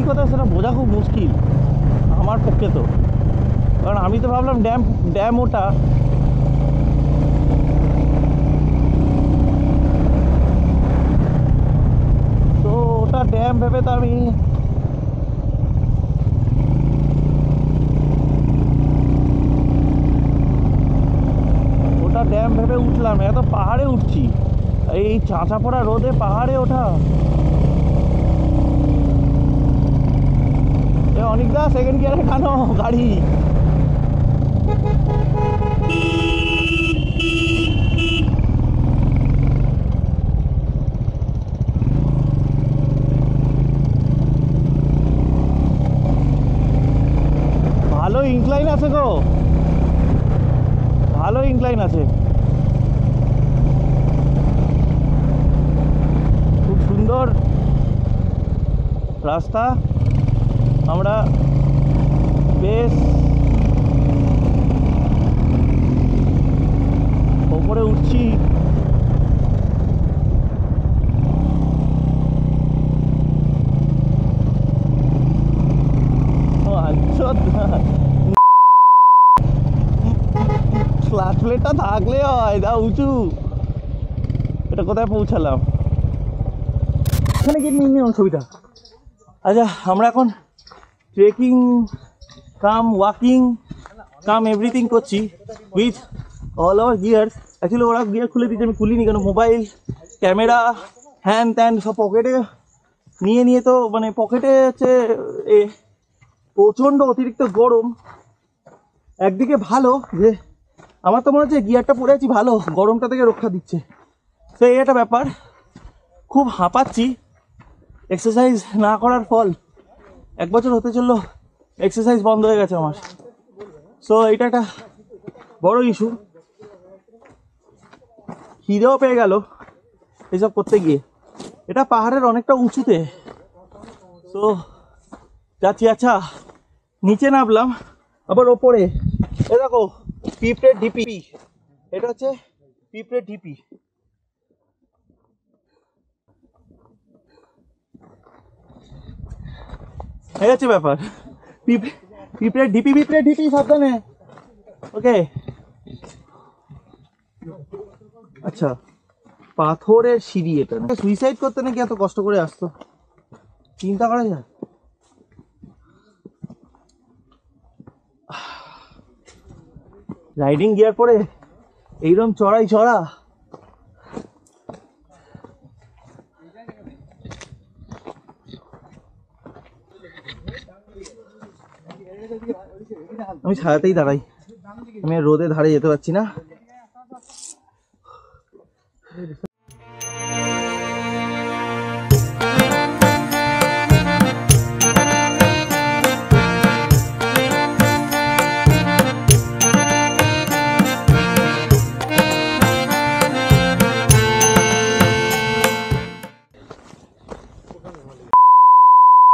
কোথায় সেটা বোঝা খুব মুশকিল আমার পক্ষে, তো কারণ আমি তো ভাবলাম ড্যাম ওটা। তো ওটা ড্যাম ভেবে তো আমি ড্যাম ভেবে উঠলাম, এত পাহাড়ে উঠছি, এই চাঁচা পড়া রোদে পাহাড়ে ওঠা। অনেকদা সেকেন্ড গিয়ারে কেন গাড়ি? ভালো ইনক্লাইন আছে গো, ভালো ইনক্লাইন আছে, খুব সুন্দর রাস্তা। আমরা বেশ ওপরে উঠছি, ক্লাচ প্লেটটা থাকলে হয়, দা উঁচু। এটা কোথায় পৌঁছালাম? এখানে গিয়ে নিয়ে অসুবিধা। আচ্ছা, আমরা এখন ট্রেকিং কাম ওয়াকিং কাম এভরিথিং করছি with all our gears. Actually ওরা গিয়ার খুলে দিয়েছে, আমি খুলিনি কেন, মোবাইল ক্যামেরা হ্যান ত্যান সব পকেটে নিয়ে তো মানে পকেটে হচ্ছে প্রচণ্ড অতিরিক্ত গরম। একদিকে ভালো যে আমার তো মনে হচ্ছে গিয়ারটা পরে আছি ভালো, গরমটা থেকে রক্ষা দিচ্ছে। তো এই একটা ব্যাপার, খুব হাঁপাচ্ছি এক্সারসাইজ না করার ফল। 1 বছর হতে চললো এক্সারসাইজ বন্ধ হয়ে গেছে আমার। সো এটা একটা বড় ইস্যু, খিদেও পেয়ে গেল এসব করতে গিয়ে। এটা পাহাড়ের অনেকটা উঁচুতে, তো যাচ্ছি। আচ্ছা, নিচে নামলাম আবার ওপরে, এ দেখো পিঁপড়ের ঢিপি, এটা হচ্ছে পিঁপড়ের ঢিপি। এই হচ্ছে ব্যাপার, পিঁপড়ের ঢিপি সাবধানে। ওকে, আচ্ছা, পাথরের সিঁড়ি। এটা সুইসাইড করতে নাকি এত কষ্ট করে আসতো, চিন্তা করা যায়। রাইডিং গিয়ার পরে এইরকম চড়া আমি ছায়াতেই দাঁড়াই, আমি রোদে ধারে যেতে পারছি না।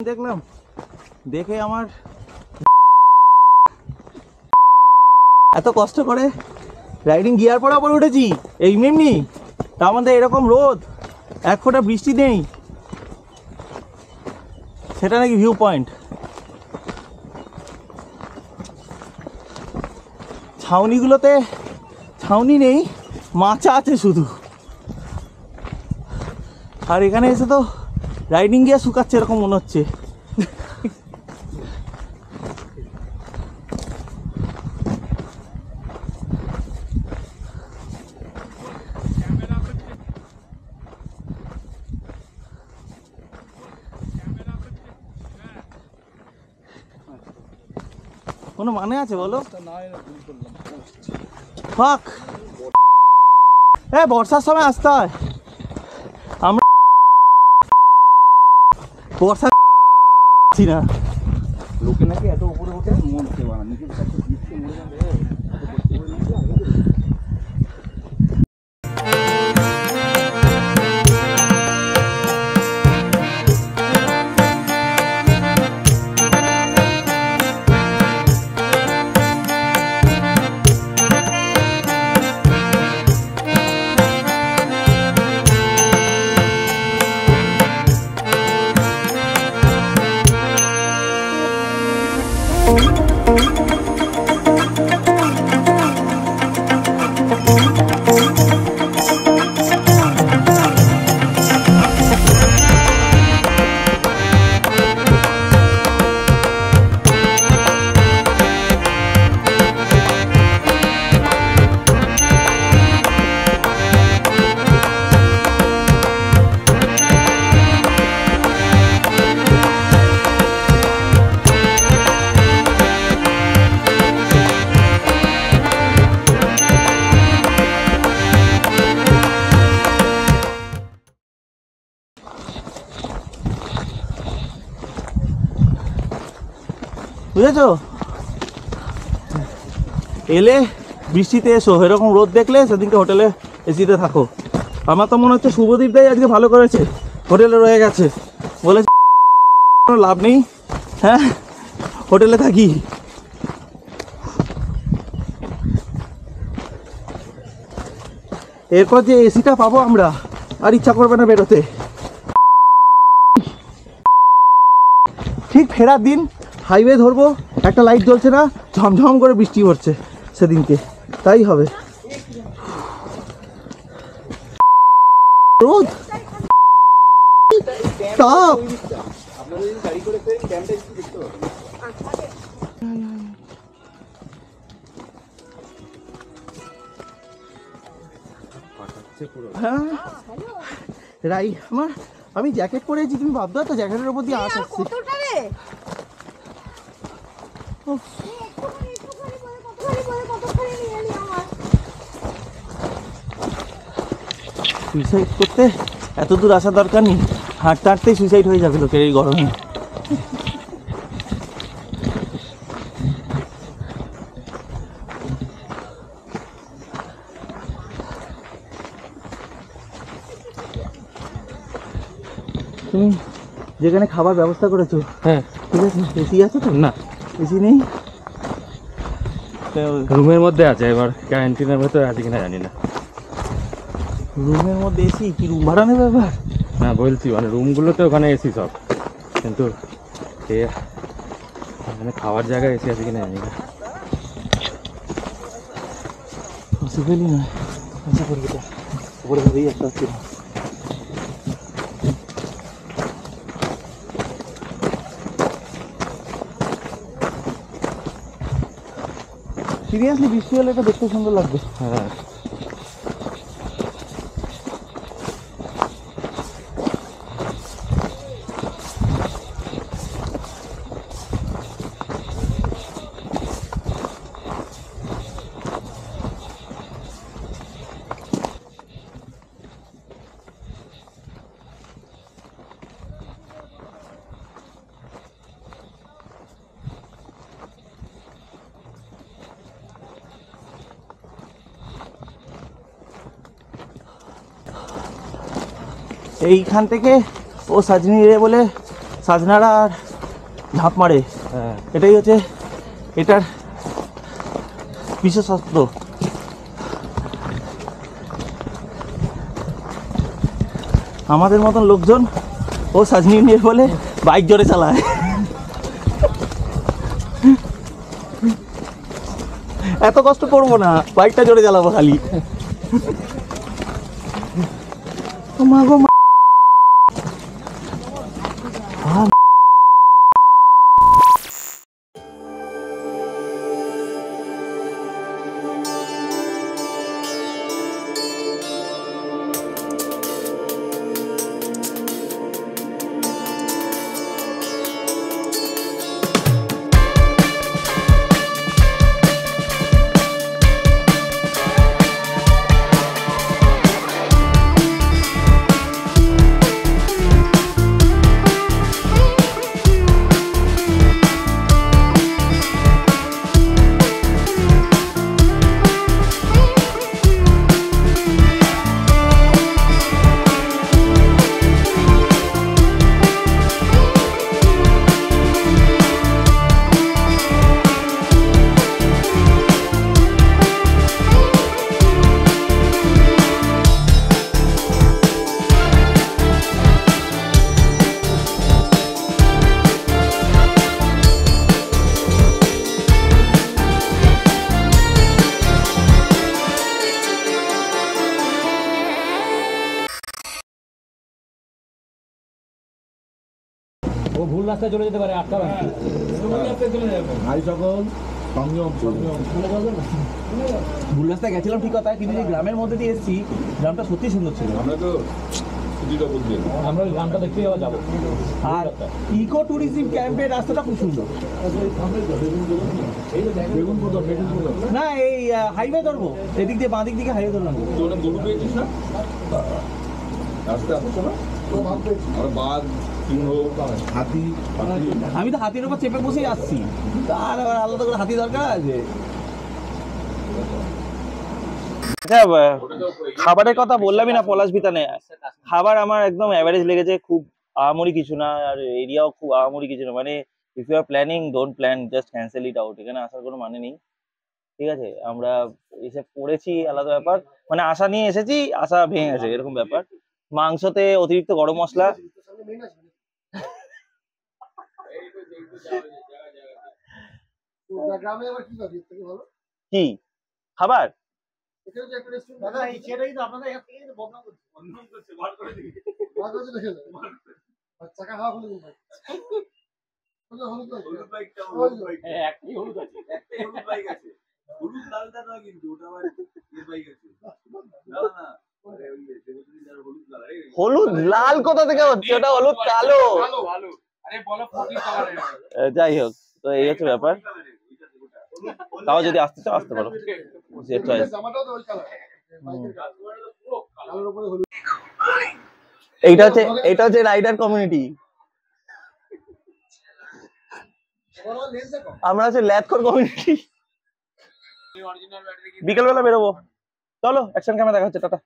দেখলাম, দেখে আমার এত কষ্ট করে রাইডিং গিয়ার পরে আবার উঠেছি এমনি, তার মধ্যে এরকম রোদ, 1 ফোঁটা বৃষ্টি নেই, সেটা নাকি ভিউ পয়েন্ট। ছাউনিগুলোতে ছাউনি নেই, মাচা আছে শুধু। আর এখানে এসে তো রাইডিং গিয়ার শুকাচ্ছে এরকম মনে হচ্ছে। কোনো মানে আছে বলো? ফাক, বর্ষার সময় আসতে হয়, আমরা বর্ষা না। লোকে নাকি এত উপরে ওঠে মন খেয়ে বানা নিজের কাছে মরে যাবে। বুঝেছো? এলে বৃষ্টিতে এসো, এরকম রোদ দেখলে সেদিনকে হোটেলে এসিতে থাকো। আমার তো মনে হচ্ছে শুভদীপ দাই আজকে ভালো করেছে, হোটেলে রয়ে গেছে, বলেছে কোনো লাভ নেই, হ্যাঁ হোটেলে থাকি। এরপর যে এসিটা পাবো আমরা, আর ইচ্ছা করবে না বেরোতে। ঠিক ফেরার দিন হাইওয়ে ধরবো, একটা লাইট জ্বলছে না, ঝমঝম করে বৃষ্টি পড়ছে সেদিনকে, তাই হবে। রোদ তাপ, হ্যাঁ রাই আমার, আমি জ্যাকেট পরেছি, তুমি ভাবতে তো জ্যাকেটের উপর দিয়ে আসছে। সুইসাইড করতে এত দূর আসা দরকার নেই, হাঁটতে হাঁটতেই সুইসাইড হয়ে যাবে লোকের এই গরমে। তুমি যেখানে খাবার ব্যবস্থা করেছো, হ্যাঁ ঠিক আছে, এসি আছে তো? না এসি নেই, রুমের মধ্যে আছে, এবার ক্যান্টিনের ভেতরে আছে কিনা জানি না। রুমের মধ্যে এসি কি রুম ভাড়া নেবে এবার? না বলছি মানে রুমগুলোতে ওখানে এসি সব, কিন্তু মানে খাওয়ার জায়গায় এসি আছে কিনা জানি না। পসিবলই নয়, আশা করবি তো উপরে ভেবেই একটা হচ্ছে না। সিরিয়াসলি বৃষ্টি হলে এটা দেখতে সুন্দর লাগবে। হ্যাঁ এইখান থেকে ও সাজনি রে বলে সাজনারা আর ঝাঁপ মারে, হ্যাঁ এটাই হচ্ছে এটার বিশেষত্ব। আমাদের মতন লোকজন ও সাজনি নিয়ে বলে বাইক জোরে চালায়, এত কষ্ট করবো না, বাইকটা জোরে চালাবো খালি। ও মা গো মা। রাস্তায় চলে যেতে পারে, আটকা ভুল রাস্তায় চলে যাবে। ভাই সকল সংযম সংযম। ভুল রাস্তায় গেছিলাম ঠিক কথা, কিন্তু যে গ্রামের মধ্যে দিয়ে এসেছি, গ্রামটা সত্যি সুন্দর ছিল। আমরা তো সুবিধা বুঝলি আমরা ওই গ্রামটা দেখতেই আবার যাবো। আর ইকো ট্যুরিজম ক্যাম্পের রাস্তাটা খুব সুন্দর। বেগুন কোথাও বেগুন কোথাও না এই হাইওয়ে ধরবো, এদিক দিয়ে বাঁ দিক দিকে হাইওয়ে ধরলাম। তোরা গরু পেয়েছিস না রাস্তা আসছো না? আর বাঘ সিংহ হাতি হাতি আমি তো হাতির উপর চেপে বসেই আসছি, আর আবার আলাদা করে হাতি দরকার আছে। আচ্ছা, খাবারের কথা বললামই না পলাশ বিতানে। খাবার আমার একদম অ্যাভারেজ লেগেছে, খুব আহামরি কিছু না, আর এরিয়াও খুব আহামরি কিছু না। মানে if you are planning, don't plan, just cancel it out. এখানে আসার কোনো মানে নেই, ঠিক আছে? আমরা এসে পড়েছি আলাদা ব্যাপার, মানে আশা নিয়ে এসেছি, আশা ভেঙে গেছে এরকম ব্যাপার। মাংসতে অতিরিক্ত গরম মশলা, কি খাবার হলুদ লাল কোথা থেকে হচ্ছে? ওটা হলুদ কালো। যাই হোক, তো এই হচ্ছে ব্যাপার। তাও যদি আসতে চাও আসতে পারো। এইটা হচ্ছে রাইডার কমিউনিটি। আমরা হচ্ছে ল্যাথখোর কমিউনিটি। বিকেলবেলা বেরোবো, চলো অ্যাকশন ক্যামেরা দেখা হচ্ছে, tata.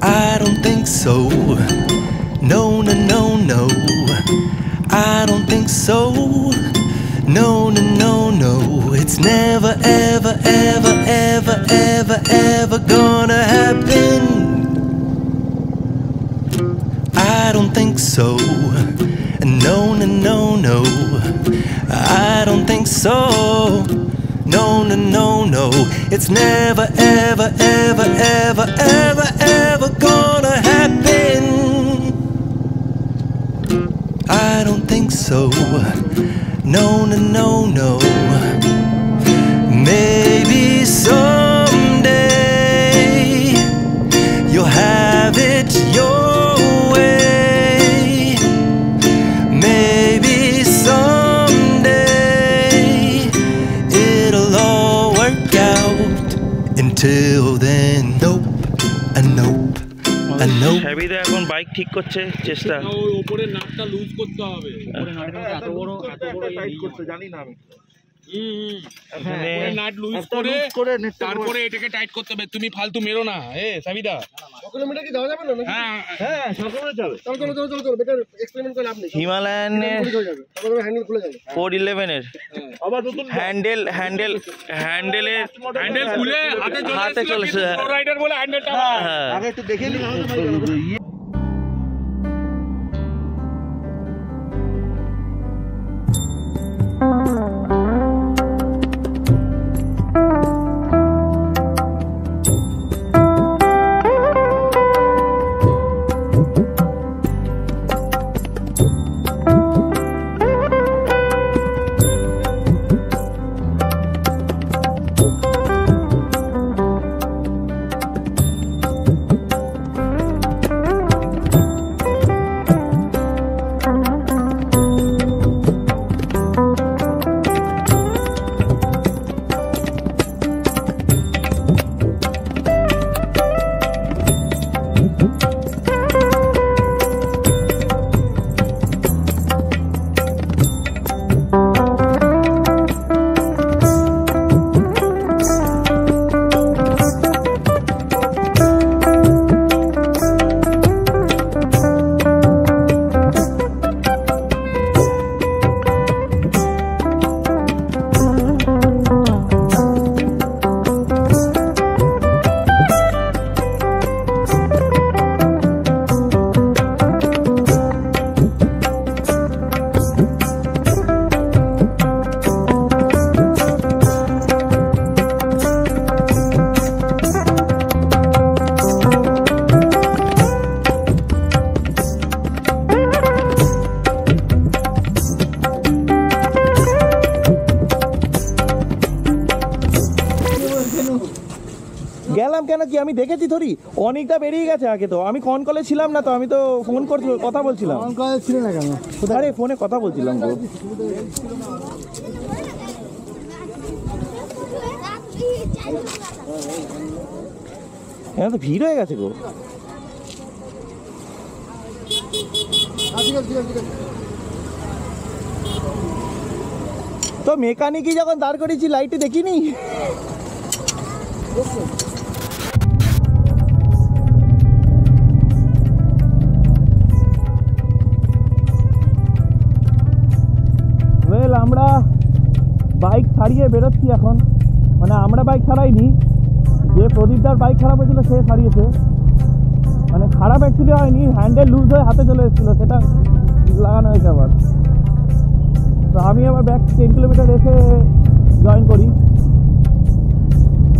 I don't think so. No, no, no, no. I don't think so. No, no, no, no. It's never, ever, ever, ever, ever, ever gonna happen. I don't think so. No, no, no, no. I don't think so. No, no, no, no. It's never, ever, ever, ever, ever, ever gonna happen. I don't think so. No, no, no, no. Maybe someday you'll have it your way. Maybe someday it'll all work out. Until then, nope, a nope, a nope. Sabida এখন bike ঠিক করছে চেষ্টা। ওর উপরে নাটটা loose করতে হবে। উপরে নাটটা এত বড় টাইট করতে জানি না আমি। উপরে নাট লুজ করে তারপরে এটাকে টাইট করতে হবে। তুমি ফালতু মেরো না সাবিদা। 1 কিলোমিটার কি যাওয়া যাবে না? হ্যাঁ হ্যাঁ 1 কিলোমিটার যাবে। চলো বেটার এক্সপেরিমেন্ট করে লাভ নেই। হিমালয়ানের তারপরে হ্যান্ডেল খুলে যাবে। 411 এর আবার নতুন হ্যান্ডেল খুলে হাতে চলেছে। রাইডার বলে হ্যান্ডেলটা আগে একটু দেখে নি। গেলাম কেন কি আমি দেখেছি ধরি অনেকটা বেরিয়ে গেছে আগে তো আমি কন কলে ছিলাম না তো আমি তো ফোন করছি কথা বলছিলাম ছিল না কেন আরে ফোনে কথা বলছিলাম গো হ্যাঁ তো ভিড় হয়ে গেছে গো তো মেকানিকই যখন দাঁড় করেছি লাইটে দেখিনি আমরা বাইক ছাড়িয়ে বেরোচ্ছি এখন মানে আমরা বাইক ছাড়াইনি যে প্রদীপদার বাইক খারাপ হয়েছিল সে ছাড়িয়েছে মানে খারাপ অ্যাকচুয়ালি হয়নি হ্যান্ডেল লুজ হয়ে হাতে চলে এসেছিলো সেটা লাগানো হয়েছে আবার তো আমি আবার ব্যাক 10 কিলোমিটার এসে জয়েন করি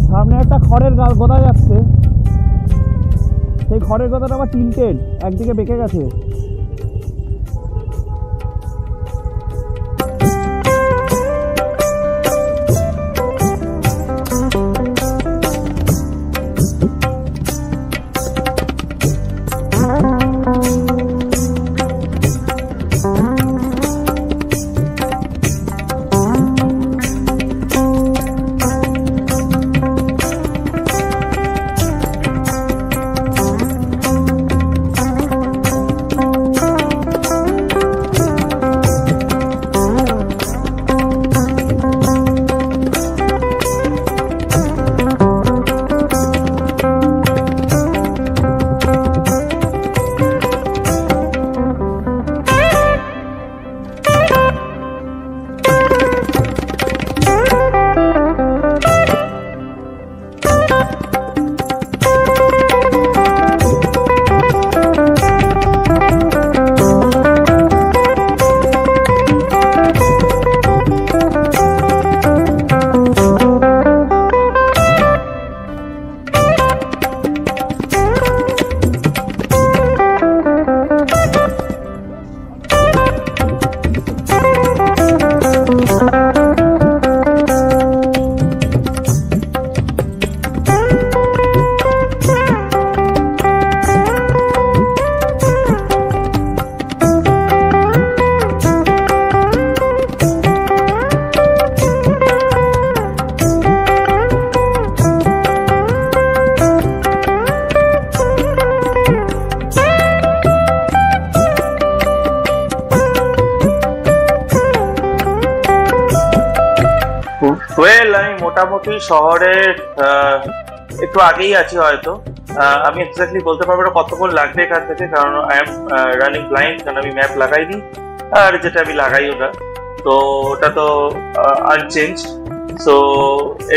সামনে একটা খড়ের গোদা যাচ্ছে সেই খড়ের গোদাটা আবার টিল্টেড একদিকে বেঁকে গেছে ওয়েল আমি মোটামুটি শহরের একটু আগেই আছি হয়তো আমি এক্স্যাক্টলি বলতে পারবো না কতক্ষণ লাগবে এখান থেকে কারণ আই এম রানিং ব্লাইন্ড কারণ আমি ম্যাপ লাগাইনি আর যেটা আমি লাগাই ওটা তো ওটা তো আনচেঞ্জ সো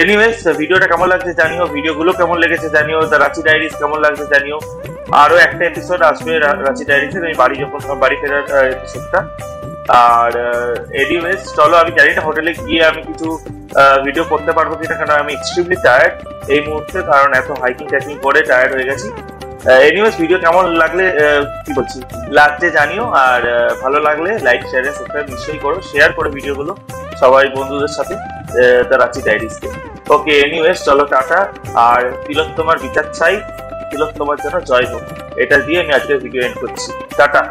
এনিওয়েজ ভিডিওটা কেমন লাগছে জানিও ভিডিওগুলো কেমন লেগেছে জানিও দ্য রাঁচি ডায়েরিজ কেমন লাগছে জানিও আরো একটা এপিসোড আসবে রাঁচি ডায়েরিজের আমি বাড়ি ফেরার এপিসোডটা আর এনিওয়েজ চলো আমি জানি না হোটেলে গিয়ে আমি কিছু ভিডিও করতে পারবো কিনা কারণ আমি এক্সট্রিমলি টায়ার্ড এই মুহূর্তে কারণ এত হাইকিং টাইকিং করে টায়ার্ড হয়ে গেছি এনিওয়েজ ভিডিও কেমন লাগছে জানিও আর ভালো লাগলে লাইক শেয়ার এন্ড সাবস্ক্রাইব নিশ্চয়ই করো শেয়ার করো ভিডিওগুলো সবাই বন্ধুদের সাথে দ্য রাঁচি ডায়েরিজকে ওকে এনিওয়েজ চলো টাটা আর তিলোত্তমার বিচার চাই তিলোত্তমার জন্য জয় হোক এটা দিয়ে আমি আজকের ভিডিও এন্ড করছি টাটা